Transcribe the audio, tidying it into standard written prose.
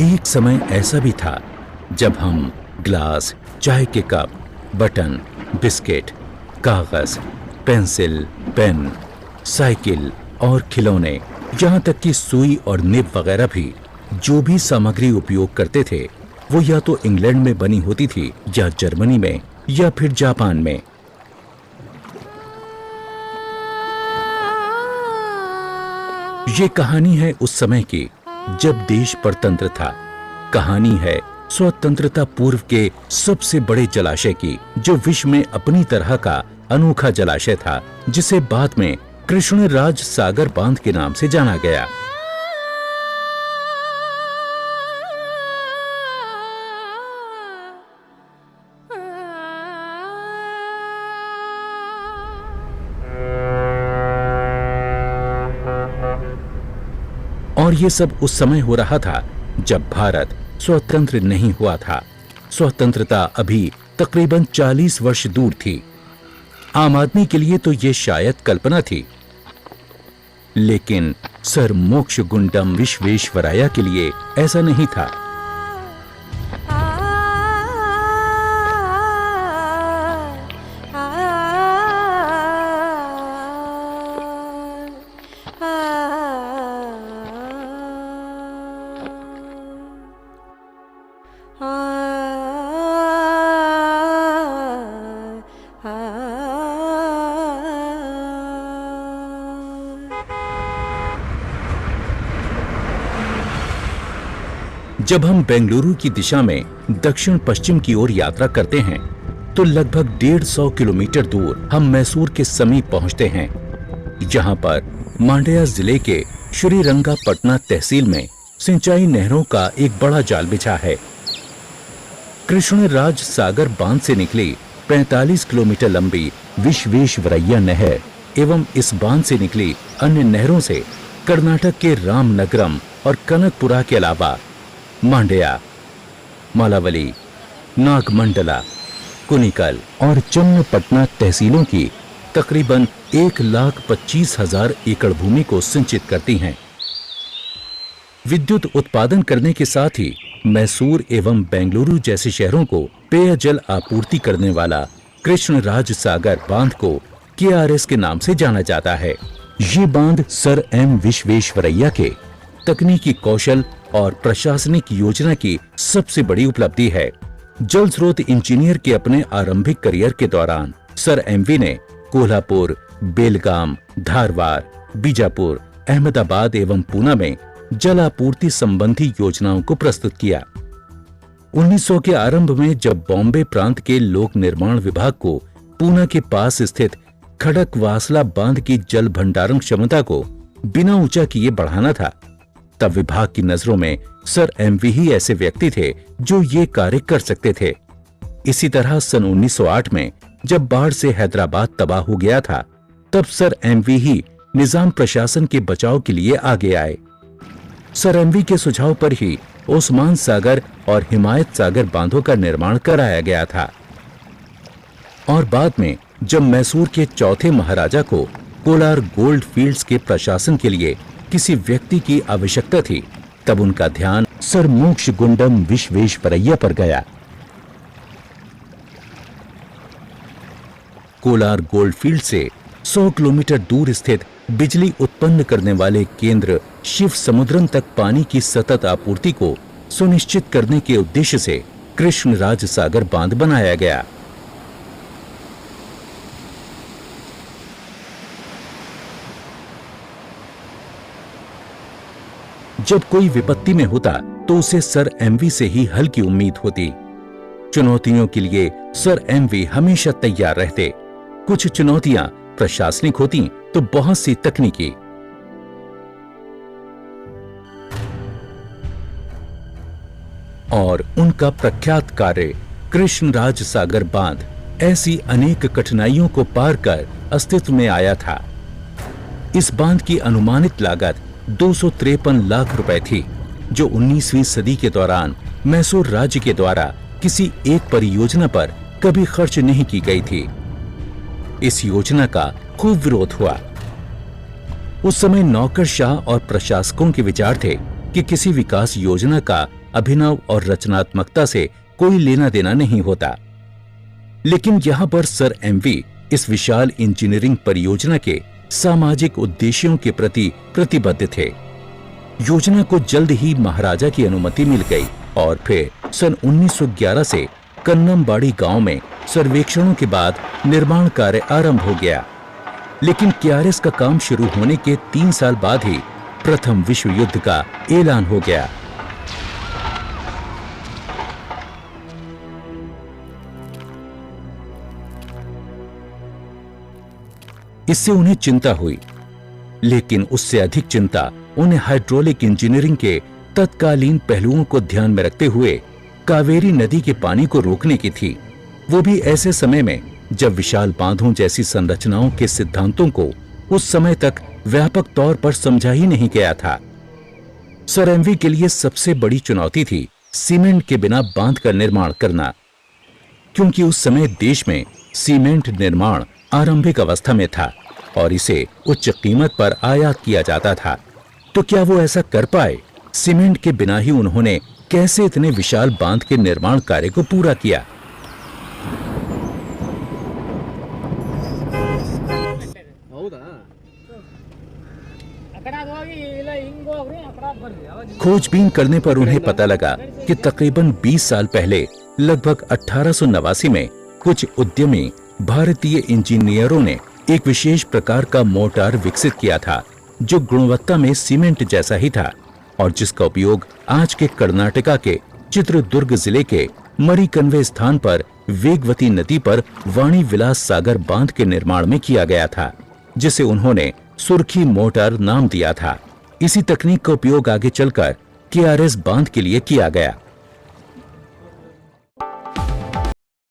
एक समय ऐसा भी था जब हम ग्लास, चाय के कप, बटन, बिस्किट, कागज, पेंसिल, पेन, साइकिल और खिलौने, यहाँ तक कि सुई और निब वगैरह भी जो भी सामग्री उपयोग करते थे वो या तो इंग्लैंड में बनी होती थी या जर्मनी में या फिर जापान में। ये कहानी है उस समय की जब देश परतंत्र था। कहानी है स्वतंत्रता पूर्व के सबसे बड़े जलाशय की, जो विश्व में अपनी तरह का अनोखा जलाशय था, जिसे बाद में कृष्णराज सागर बांध के नाम से जाना गया। और ये सब उस समय हो रहा था जब भारत स्वतंत्र नहीं हुआ था। स्वतंत्रता अभी तकरीबन 40 वर्ष दूर थी। आम आदमी के लिए तो ये शायद कल्पना थी, लेकिन सर मोक्षगुंडम विश्वेश्वराया के लिए ऐसा नहीं था। जब हम बेंगलुरु की दिशा में दक्षिण पश्चिम की ओर यात्रा करते हैं तो लगभग 150 किलोमीटर दूर हम मैसूर के समीप पहुंचते हैं। जहां पर मांड्या जिले के श्रीरंगापटना तहसील में सिंचाई नहरों का एक बड़ा जाल बिछा है। कृष्णराज सागर बांध से निकली 45 किलोमीटर लंबी विश्वेश्वरैया नहर एवं इस बांध से निकली अन्य नहरों से कर्नाटक के रामनगरम और कनकपुरा के अलावा मांड्या, मालावली, नागमंडला, कुनिकल और चन्नपटना तहसीलों की तकरीबन 1,25,000 एकड़ भूमि को सिंचित करती हैं। विद्युत उत्पादन करने के साथ ही मैसूर एवं बेंगलुरु जैसे शहरों को पेयजल आपूर्ति करने वाला कृष्णराज सागर बांध को KRS के नाम से जाना जाता है। ये बांध सर M विश्वेश्वरैया के तकनीकी कौशल और प्रशासनिक योजना की सबसे बड़ी उपलब्धि है। जल स्रोत इंजीनियर के अपने आरंभिक करियर के दौरान सर MV ने कोल्हापुर, बेलगाम, धारवाड़, बीजापुर, अहमदाबाद एवं पूना में जल आपूर्ति संबंधी योजनाओं को प्रस्तुत किया। 1900 के आरंभ में जब बॉम्बे प्रांत के लोक निर्माण विभाग को पूना के पास स्थित खड़कवासला बांध की जल भंडारण क्षमता को बिना ऊंचा किए बढ़ाना था, तब विभाग की नजरों में सर MV ही ऐसे व्यक्ति थे जो ये कार्य कर सकते थे। इसी तरह सन 1908 में जब बाढ़ से हैदराबाद तबाह हो गया था, तब सर MV ही निजाम प्रशासन के बचाव के लिए आगे आए। सर MV के सुझाव पर ही ओस्मान सागर और हिमायत सागर बांधों का निर्माण कराया गया था। और बाद में जब मैसूर के चौथे महाराजा को कोलार गोल्ड फील्ड्स के प्रशासन के लिए किसी व्यक्ति की आवश्यकता थी, तब उनका ध्यान सर मोक्षगुंडम विश्वेश्वरैया पर गया। कोलार गोल्ड फील्ड से 100 किलोमीटर दूर स्थित बिजली उत्पन्न करने वाले केंद्र शिव समुद्रम तक पानी की सतत आपूर्ति को सुनिश्चित करने के उद्देश्य से कृष्णराज सागर बांध बनाया गया। जब कोई विपत्ति में होता तो उसे सर MV से ही हल की उम्मीद होती। चुनौतियों के लिए सर MV हमेशा तैयार रहते। कुछ चुनौतियां प्रशासनिक होती तो बहुत सी तकनीकी। और उनका प्रख्यात कार्य कृष्णराज सागर बांध ऐसी अनेक कठिनाइयों को पार कर अस्तित्व में आया था। इस बांध की अनुमानित लागत 253 लाख रुपए थी, जो 19वीं सदी के दौरान मैसूर राज्य के द्वारा किसी एक परियोजना पर कभी खर्च नहीं की गई थी। इस योजना का खूब विरोध हुआ। उस समय नौकरशाह और प्रशासकों के विचार थे कि किसी विकास योजना का अभिनव और रचनात्मकता से कोई लेना देना नहीं होता। लेकिन यहां पर सर एमवी इस विशाल इंजीनियरिंग परियोजना के सामाजिक उद्देश्यों के प्रति प्रतिबद्ध थे। योजना को जल्द ही महाराजा की अनुमति मिल गई और फिर सन 1911 से कन्नमबाड़ी गांव में सर्वेक्षणों के बाद निर्माण कार्य आरंभ हो गया। लेकिन केआरएस का काम शुरू होने के 3 साल बाद ही प्रथम विश्व युद्ध का ऐलान हो गया। इससे उन्हें चिंता हुई, लेकिन उससे अधिक चिंता उन्हें हाइड्रोलिक इंजीनियरिंग के तत्कालीन पहलुओं को ध्यान में रखते हुए कावेरी नदी के पानी को रोकने की थी, वो भी ऐसे समय में जब विशाल बांधों जैसी संरचनाओं के सिद्धांतों को उस समय तक व्यापक तौर पर समझा ही नहीं गया था। सर एमवी के लिए सबसे बड़ी चुनौती थी सीमेंट के बिना बांध का निर्माण करना, क्योंकि उस समय देश में सीमेंट निर्माण आरंभिक अवस्था में था और इसे उच्च कीमत पर आयात किया जाता था। तो क्या वो ऐसा कर पाए? सीमेंट के बिना ही उन्होंने कैसे इतने विशाल बांध के निर्माण कार्य को पूरा किया? खोजबीन करने पर उन्हें पता लगा कि तकरीबन 20 साल पहले लगभग 1889 में कुछ उद्यमी भारतीय इंजीनियरों ने एक विशेष प्रकार का मोर्टार विकसित किया था जो गुणवत्ता में सीमेंट जैसा ही था और जिसका उपयोग आज के कर्नाटका के चित्रदुर्ग जिले के मरीकन्वे स्थान पर वेगवती नदी पर वाणी विलास सागर बांध के निर्माण में किया गया था, जिसे उन्होंने सुर्खी मोर्टार नाम दिया था। इसी तकनीक का उपयोग आगे चलकर केआरएस बांध के लिए किया गया।